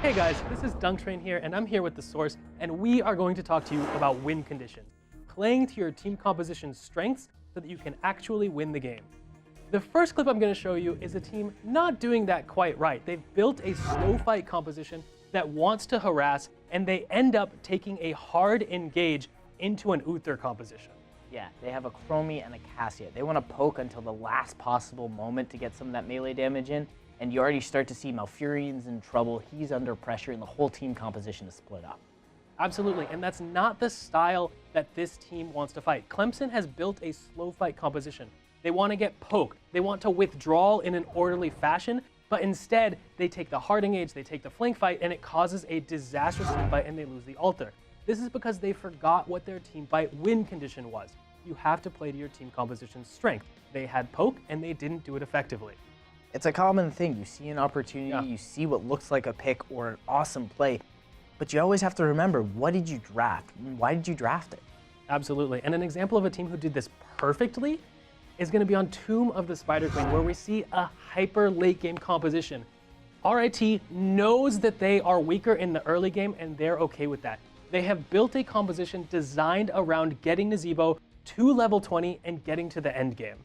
Hey guys, this is DunkTrain here, and I'm here with TheSource, and we are going to talk to you about win conditions, playing to your team composition's strengths so that you can actually win the game. The first clip I'm going to show you is a team not doing that quite right. They've built a slow fight composition that wants to harass, and they end up taking a hard engage into an Uther composition. Yeah, they have a Chromie and a Cassia. They want to poke until the last possible moment to get some of that melee damage in, and you already start to see Malfurion's in trouble, he's under pressure, and the whole team composition is split up. Absolutely, and that's not the style that this team wants to fight. Clemson has built a slow fight composition. They want to get poked, they want to withdraw in an orderly fashion, but instead they take the hard engage, they take the flank fight, and it causes a disastrous team fight and they lose the altar. This is because they forgot what their team fight win condition was. You have to play to your team composition's strength. They had poke and they didn't do it effectively. It's a common thing. You see an opportunity, you see what looks like a pick or an awesome play, but you always have to remember, what did you draft? Why did you draft it? Absolutely, and an example of a team who did this perfectly is going to be on Tomb of the Spider Queen, where we see a hyper late game composition. RIT knows that they are weaker in the early game, and they're okay with that. They have built a composition designed around getting Nazeebo to level 20 and getting to the end game.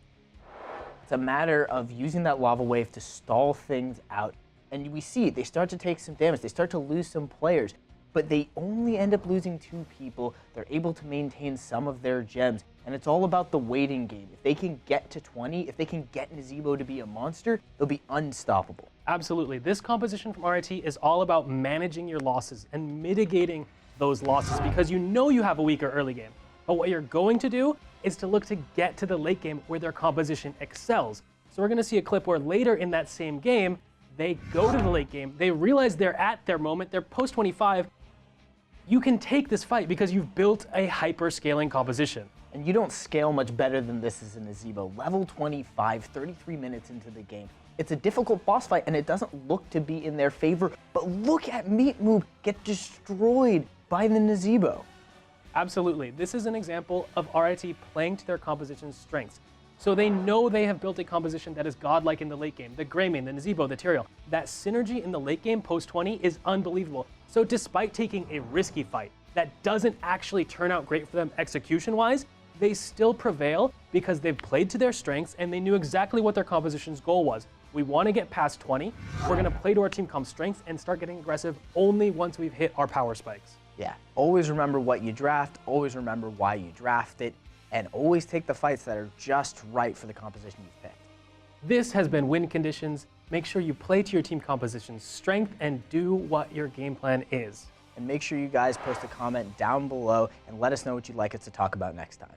It's a matter of using that lava wave to stall things out. And we see they start to take some damage, they start to lose some players, but they only end up losing 2 people. They're able to maintain some of their gems, and it's all about the waiting game. If they can get to 20, if they can get Nazeebo to be a monster, they'll be unstoppable. Absolutely. This composition from RIT is all about managing your losses and mitigating those losses, because you know you have a weaker early game. But what you're going to do is to look to get to the late game where their composition excels. So we're going to see a clip where later in that same game, they go to the late game, they realize they're at their moment, they're post 25. You can take this fight because you've built a hyper scaling composition. And you don't scale much better than this as a Nazeebo. Level 25, 33 minutes into the game. It's a difficult boss fight and it doesn't look to be in their favor, but look at Meat Moob get destroyed by the Nazeebo. Absolutely. This is an example of RIT playing to their composition's strengths. So they know they have built a composition that is godlike in the late game. The Greymane, the Nazeebo, the Tyrael. That synergy in the late game post 20 is unbelievable. So despite taking a risky fight that doesn't actually turn out great for them execution-wise, they still prevail because they've played to their strengths and they knew exactly what their composition's goal was. We want to get past 20. We're going to play to our team comp strengths and start getting aggressive only once we've hit our power spikes. Yeah, always remember what you draft, always remember why you draft it, and always take the fights that are just right for the composition you've picked. This has been Win Conditions. Make sure you play to your team composition's strength and do what your game plan is. And make sure you guys post a comment down below and let us know what you'd like us to talk about next time.